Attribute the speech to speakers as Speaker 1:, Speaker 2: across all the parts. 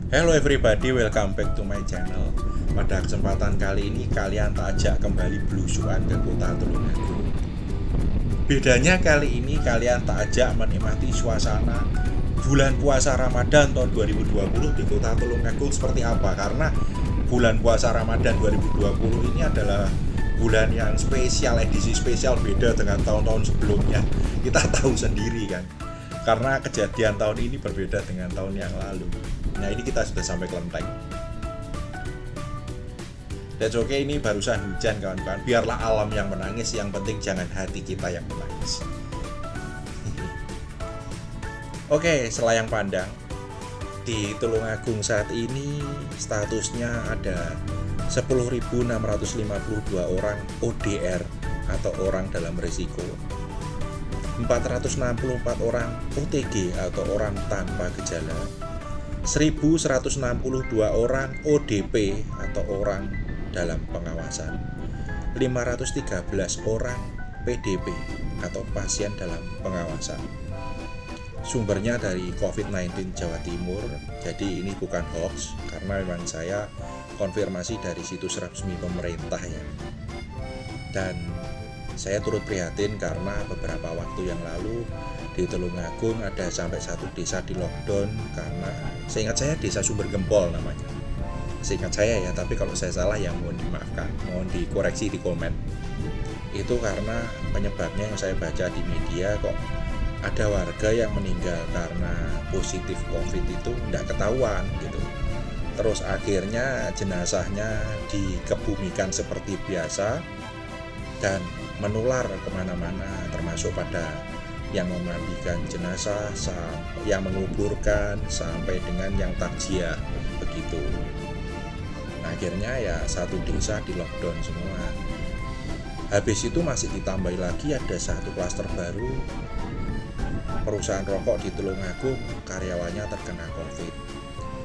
Speaker 1: Hello everybody, welcome back to my channel. Pada kesempatan kali ini kalian tak ajak kembali belusuan ke kota Tulungagung. Bedanya kali ini kalian tak ajak menikmati suasana bulan puasa Ramadan tahun 2020 di kota Tulungagung seperti apa. Karena bulan puasa Ramadan 2020 ini adalah bulan yang spesial, edisi spesial, beda dengan tahun-tahun sebelumnya. Kita tahu sendiri kan, karena kejadian tahun ini berbeda dengan tahun yang lalu. Nah, ini kita sudah sampai Kelenteng. That's okay, ini barusan hujan kawan-kawan. Biarlah alam yang menangis, yang penting jangan hati kita yang menangis. Oke, selayang pandang. Di Tulungagung saat ini statusnya ada 10.652 orang ODR atau orang dalam risiko, 464 orang OTG atau orang tanpa gejala, 1.162 orang ODP atau orang dalam pengawasan, 513 orang PDP atau pasien dalam pengawasan. Sumbernya dari COVID-19 Jawa Timur, jadi ini bukan hoax karena memang saya konfirmasi dari situs resmi pemerintah ya. Dan saya turut prihatin karena beberapa waktu yang lalu di Tulungagung ada sampai satu desa di lockdown karena seingat saya desa Sumber Gempol namanya. Seingat saya ya, tapi kalau saya salah ya mohon dimaafkan, mohon dikoreksi di komen. Itu karena penyebabnya yang saya baca di media kok ada warga yang meninggal karena positif COVID itu tidak ketahuan gitu. Terus akhirnya jenazahnya dikebumikan seperti biasa dan menular kemana-mana, termasuk pada yang memandikan jenazah, yang menguburkan, sampai dengan yang takziah begitu. Nah, akhirnya ya satu desa di lockdown semua. Habis itu masih ditambah lagi ada satu klaster baru, perusahaan rokok di Tulungagung karyawannya terkena COVID.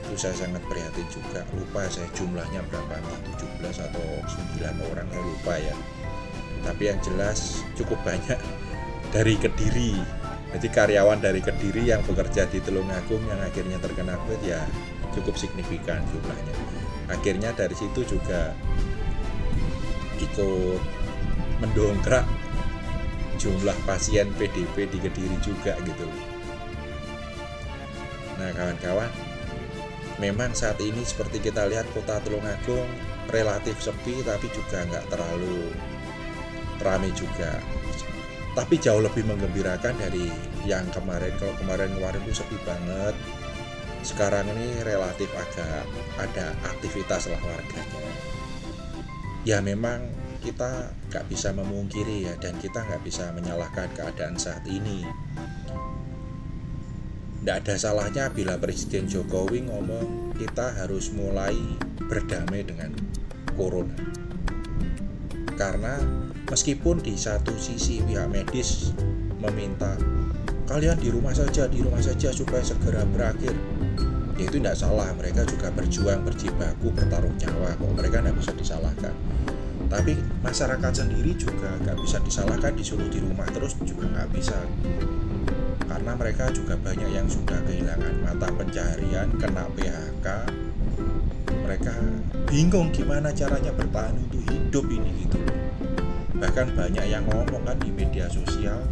Speaker 1: Itu saya sangat prihatin juga. Lupa saya jumlahnya berapa, 17 atau 9 orang, saya lupa ya. Tapi yang jelas cukup banyak dari Kediri. Jadi karyawan dari Kediri yang bekerja di Tulungagung yang akhirnya terkena COVID ya cukup signifikan jumlahnya. Akhirnya dari situ juga ikut mendongkrak jumlah pasien PDP di Kediri juga gitu. Nah kawan-kawan, memang saat ini seperti kita lihat kota Tulungagung relatif sepi tapi juga nggak terlalu ramai juga. Tapi jauh lebih menggembirakan dari yang kemarin. Kalau kemarin itu sepi banget. Sekarang ini relatif agak ada aktivitas lah warganya. Ya memang kita nggak bisa memungkiri ya, dan kita nggak bisa menyalahkan keadaan saat ini. Nggak ada salahnya bila Presiden Jokowi ngomong kita harus mulai berdamai dengan Corona. Karena meskipun di satu sisi pihak medis meminta kalian di rumah saja supaya segera berakhir, ya itu tidak salah. Mereka juga berjuang, berjibaku, bertaruh nyawa, kok mereka tidak bisa disalahkan. Tapi masyarakat sendiri juga nggak bisa disalahkan, disuruh di rumah terus juga nggak bisa. Karena mereka juga banyak yang sudah kehilangan mata pencaharian, kena PHK. Mereka bingung gimana caranya bertahan untuk hidup ini gitu. Bahkan banyak yang ngomong kan di media sosial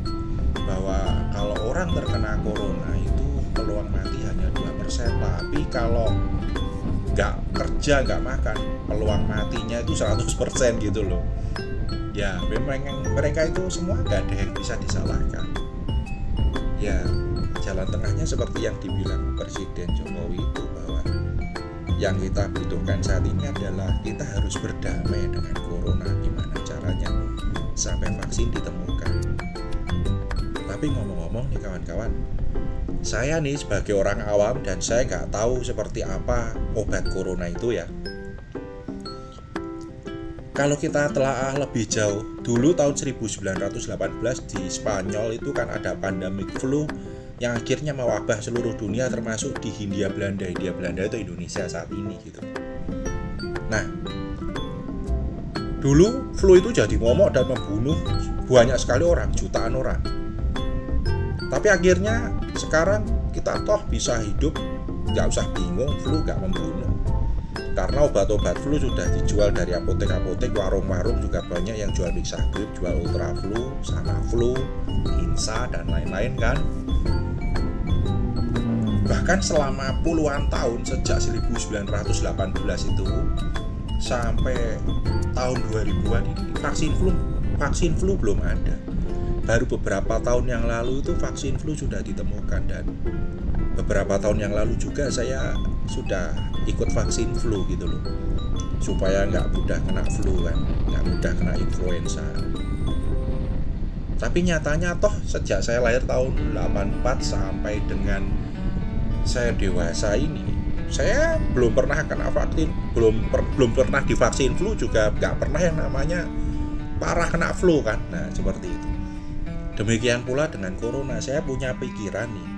Speaker 1: bahwa kalau orang terkena corona itu peluang mati hanya 2%, tapi kalau nggak kerja, nggak makan, peluang matinya itu 100% gitu loh. Ya memang mereka itu semua nggak ada yang bisa disalahkan. Ya jalan tengahnya seperti yang dibilang Presiden Jokowi itu, bahwa yang kita butuhkan saat ini adalah kita harus berdamai dengan corona. Gimana caranya sampai vaksin ditemukan. Tapi ngomong-ngomong nih kawan-kawan, saya nih sebagai orang awam dan saya nggak tahu seperti apa obat corona itu ya. Kalau kita telaah lebih jauh, dulu tahun 1918 di Spanyol itu kan ada pandemik flu yang akhirnya mewabah seluruh dunia, termasuk di Hindia Belanda. Hindia Belanda itu Indonesia saat ini gitu. Nah, dulu flu itu jadi momok dan membunuh banyak sekali orang, jutaan orang. Tapi akhirnya sekarang kita toh bisa hidup nggak usah bingung, flu nggak membunuh. Karena obat-obat flu sudah dijual dari apotek-apotek, warung-warung juga banyak yang jual Mixagrip, jual Ultraflu, Sanaflu, Insa, dan lain-lain kan. Bahkan selama puluhan tahun, sejak 1918 itu sampai tahun 2000-an ini vaksin flu belum ada. Baru beberapa tahun yang lalu itu vaksin flu sudah ditemukan, dan beberapa tahun yang lalu juga saya sudah ikut vaksin flu gitu loh, supaya nggak mudah kena flu kan, nggak mudah kena influenza. Tapi nyatanya toh sejak saya lahir tahun 84 sampai dengan saya dewasa ini, saya belum pernah kena vaksin, belum pernah divaksin flu, juga nggak pernah yang namanya parah kena flu kan. Nah seperti itu. Demikian pula dengan corona, saya punya pikiran nih,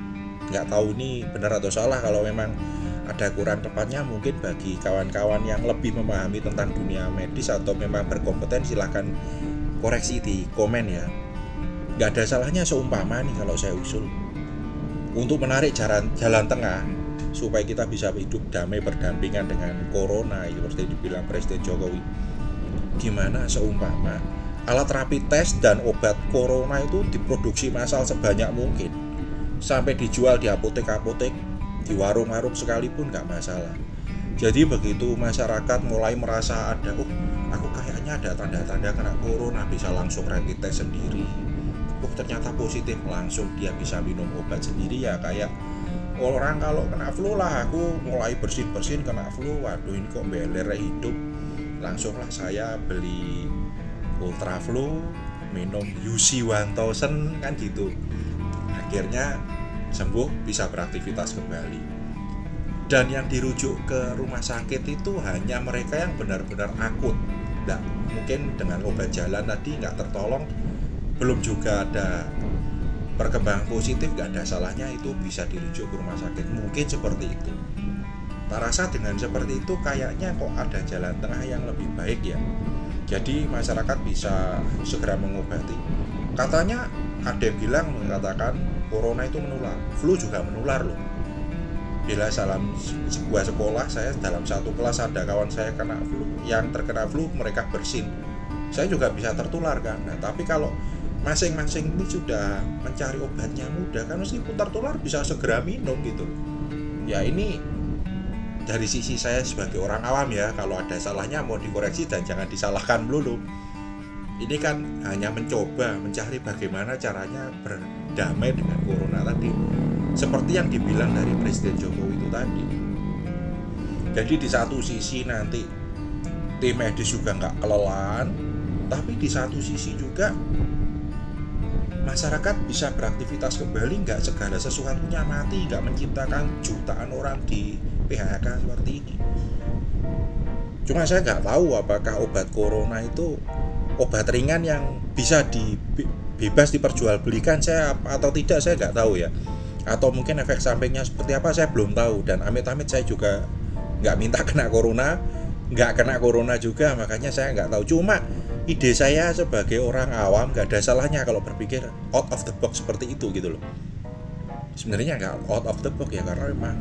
Speaker 1: nggak tahu ini benar atau salah. Kalau memang ada kurang tepatnya, mungkin bagi kawan-kawan yang lebih memahami tentang dunia medis atau memang berkompeten, silahkan koreksi di komen ya. Nggak ada salahnya seumpama nih kalau saya usul untuk menarik jalan tengah supaya kita bisa hidup damai berdampingan dengan corona, seperti dibilang Presiden Jokowi. Gimana seumpama alat rapid test dan obat corona itu diproduksi massal sebanyak mungkin, sampai dijual di apotek-apotek, di warung-warung sekalipun nggak masalah. Jadi begitu masyarakat mulai merasa ada, aku kayaknya ada tanda-tanda kena corona, bisa langsung rapid test sendiri. Ternyata positif, langsung dia bisa minum obat sendiri. Ya kayak orang kalau kena flu lah, aku mulai bersin-bersin kena flu, waduh ini kok beler hidup, langsunglah saya beli Ultraflu, minum UC 1000 kan gitu. Akhirnya sembuh, bisa beraktivitas kembali. Dan yang dirujuk ke rumah sakit itu hanya mereka yang benar-benar akut. Nah, mungkin dengan obat jalan tadi nggak tertolong, belum juga ada perkembangan positif, nggak ada salahnya itu bisa dirujuk ke rumah sakit. Mungkin seperti itu. Tak rasa dengan seperti itu kayaknya kok ada jalan tengah yang lebih baik ya. Jadi masyarakat bisa segera mengobati. Katanya ada yang mengatakan corona itu menular, flu juga menular loh. Bila dalam sebuah sekolah, saya dalam satu kelas ada kawan saya kena flu, yang terkena flu mereka bersin, saya juga bisa tertular kan. Nah tapi kalau masing-masing ini sudah mencari obatnya mudah kan, meskipun tertular bisa segera minum gitu. Ya ini dari sisi saya sebagai orang awam ya, kalau ada salahnya mau dikoreksi dan jangan disalahkan dulu. Ini kan hanya mencoba mencari bagaimana caranya berdamai dengan corona tadi, seperti yang dibilang dari Presiden Jokowi itu tadi. Jadi di satu sisi nanti tim medis juga nggak kelelahan, tapi di satu sisi juga masyarakat bisa beraktivitas kembali, nggak segala sesuatunya mati, nggak menciptakan jutaan orang di PHK seperti ini. Cuma saya nggak tahu apakah obat corona itu obat ringan yang bisa bebas diperjualbelikan saya atau tidak, saya nggak tahu ya. Atau mungkin efek sampingnya seperti apa saya belum tahu, dan amit-amit saya juga nggak minta kena corona, nggak kena corona juga, makanya saya nggak tahu. Cuma ide saya sebagai orang awam nggak ada salahnya kalau berpikir out of the box seperti itu gitu loh. Sebenarnya nggak out of the box ya, karena memang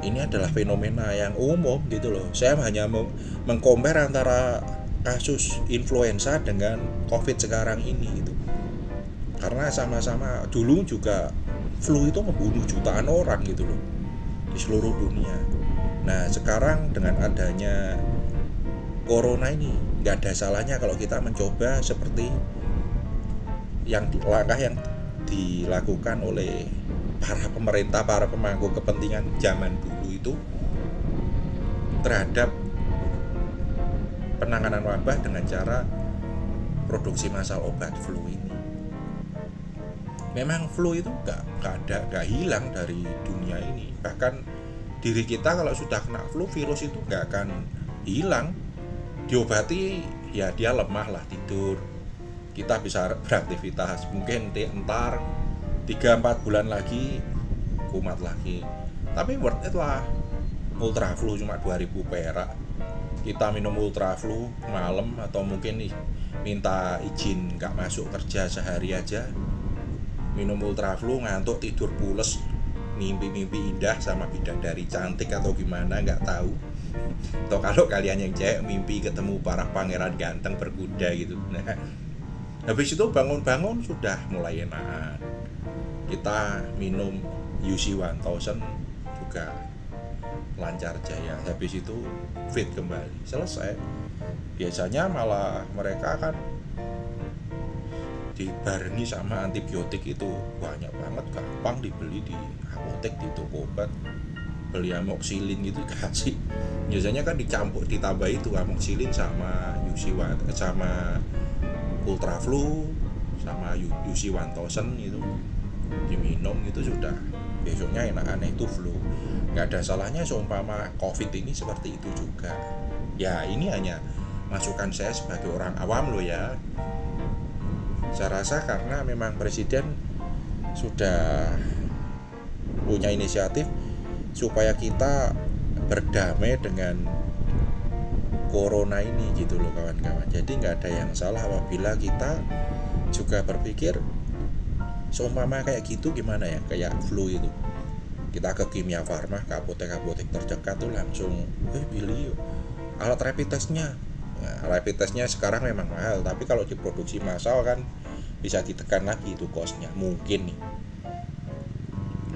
Speaker 1: ini adalah fenomena yang umum gitu loh. Saya hanya mengcompare antara kasus influenza dengan COVID sekarang ini gitu. Karena sama-sama dulu juga flu itu membunuh jutaan orang gitu loh di seluruh dunia. Nah sekarang dengan adanya corona ini nggak ada salahnya kalau kita mencoba seperti langkah yang dilakukan oleh para pemerintah, para pemangku kepentingan zaman dulu itu terhadap penanganan wabah dengan cara produksi massal obat flu ini. Memang flu itu nggak hilang dari dunia ini. Bahkan diri kita kalau sudah kena flu, virus itu nggak akan hilang. Diobati ya dia lemah lah, tidur, kita bisa beraktivitas, mungkin entar 3-4 bulan lagi kumat lagi. Tapi worth it lah. Ultraflu cuma 2000 perak, kita minum Ultraflu malam, atau mungkin nih minta izin nggak masuk kerja sehari aja, minum Ultraflu, ngantuk tidur pules, mimpi-mimpi indah sama bidadari cantik atau gimana nggak tahu. Atau kalau kalian yang cewek mimpi ketemu para pangeran ganteng berkuda gitu. Nah, habis itu bangun-bangun sudah mulai enakan. Kita minum UC 1000 juga lancar jaya. Habis itu fit kembali, selesai. Biasanya malah mereka kan dibarengi sama antibiotik itu banyak banget, gampang dibeli di apotek, di toko obat. Beli amoxicillin gitu kasih, biasanya kan dicampur ditambah itu amoxicillin sama sama ultraflu sama UC 1000 itu diminum itu sudah besoknya enakan. Itu flu, nggak ada salahnya seumpama covid ini seperti itu juga ya. Ini hanya masukan saya sebagai orang awam loh ya. Saya rasa karena memang presiden sudah punya inisiatif supaya kita berdamai dengan corona ini gitu loh kawan-kawan. Jadi nggak ada yang salah apabila kita juga berpikir seumpama kayak gitu gimana ya, kayak flu itu. Kita ke Kimia Farma, ke apotek-apotek terdekat tuh langsung pilih yuk alat rapid testnya. Nah, rapid testnya sekarang memang mahal, tapi kalau diproduksi massal kan bisa ditekan lagi itu costnya mungkin nih.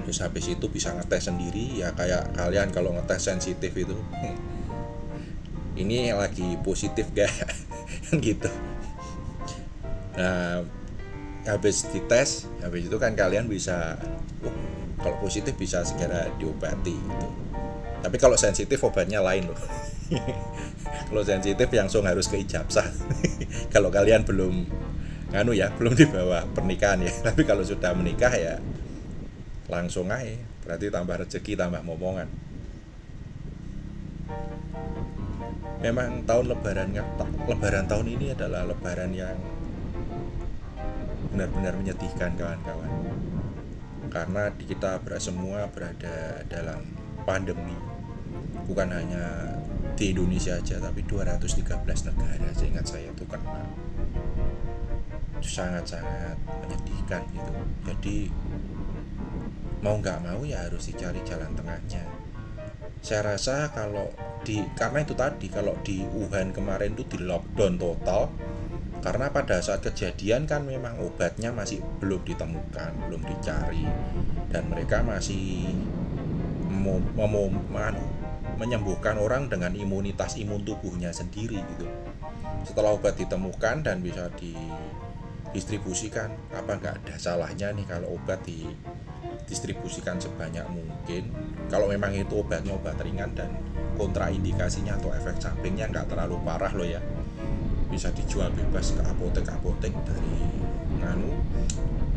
Speaker 1: Terus habis itu bisa ngetes sendiri ya, kayak kalian kalau ngetes sensitif itu ini lagi positif gak gitu. Nah habis dites, habis itu kan kalian bisa kalau positif bisa segera diobati gitu. Tapi kalau sensitif obatnya lain loh. Kalau sensitif langsung harus ke ijabsah. Kalau kalian belum belum dibawa pernikahan ya. Tapi kalau sudah menikah ya langsung aja, berarti tambah rezeki, tambah momongan. Memang lebaran tahun ini adalah lebaran yang benar-benar menyedihkan kawan-kawan. Karena kita semua berada dalam pandemi. Bukan hanya di Indonesia aja, tapi 213 negara seingat saya itu kena. Sangat-sangat menyedihkan gitu. Jadi mau nggak mau ya harus dicari jalan tengahnya. Saya rasa karena itu tadi, kalau di Wuhan kemarin itu di lockdown total, karena pada saat kejadian kan memang obatnya masih belum ditemukan, belum dicari, dan mereka masih menyembuhkan orang dengan imun tubuhnya sendiri gitu. Setelah obat ditemukan dan bisa didistribusikan, apa nggak ada salahnya nih kalau obat didistribusikan sebanyak mungkin. Kalau memang itu obatnya obat ringan dan kontraindikasinya atau efek sampingnya nggak terlalu parah loh ya, bisa dijual bebas ke apotek-apotek dari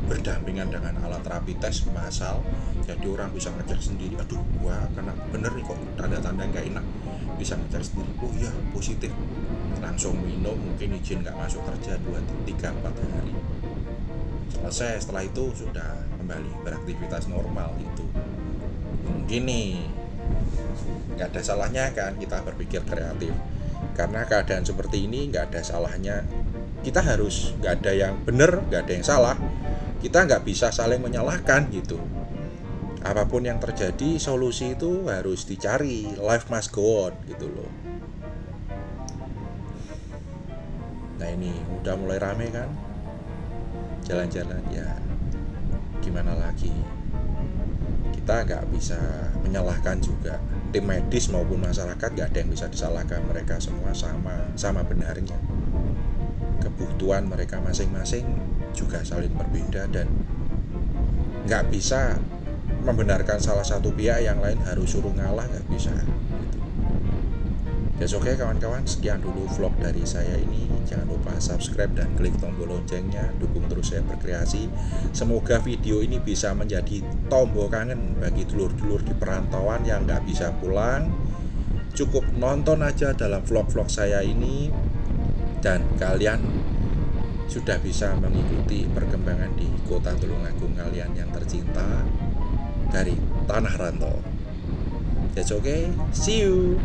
Speaker 1: berdampingan dengan alat rapid test massal. Jadi orang bisa ngecek sendiri, aduh gua kena bener nih kok, tanda-tanda nggak enak, bisa ngecek sendiri, oh iya positif, langsung minum, mungkin izin nggak masuk kerja 2-3-4 hari, selesai. Setelah itu sudah kembali beraktivitas normal. Itu mungkin nih nggak ada salahnya kan kita berpikir kreatif. Karena keadaan seperti ini nggak ada salahnya kita harus, nggak ada yang benar, nggak ada yang salah, kita nggak bisa saling menyalahkan gitu. Apapun yang terjadi, solusi itu harus dicari, life must go on gitu loh. Nah ini udah mulai rame kan, jalan-jalan ya, gimana lagi, kita nggak bisa menyalahkan juga. Tim medis maupun masyarakat nggak ada yang bisa disalahkan, mereka semua sama benarnya. Kebutuhan mereka masing-masing juga saling berbeda dan nggak bisa membenarkan salah satu pihak yang lain harus suruh ngalah, nggak bisa gitu. Ya oke kawan-kawan, sekian dulu vlog dari saya ini. Jangan lupa subscribe dan klik tombol loncengnya, dukung terus saya berkreasi. Semoga video ini bisa menjadi tombol kangen bagi dulur-dulur di perantauan yang nggak bisa pulang. Cukup nonton aja dalam vlog-vlog saya ini dan kalian sudah bisa mengikuti perkembangan di kota Tulungagung kalian yang tercinta dari Tanah Rantau. That's okay, see you.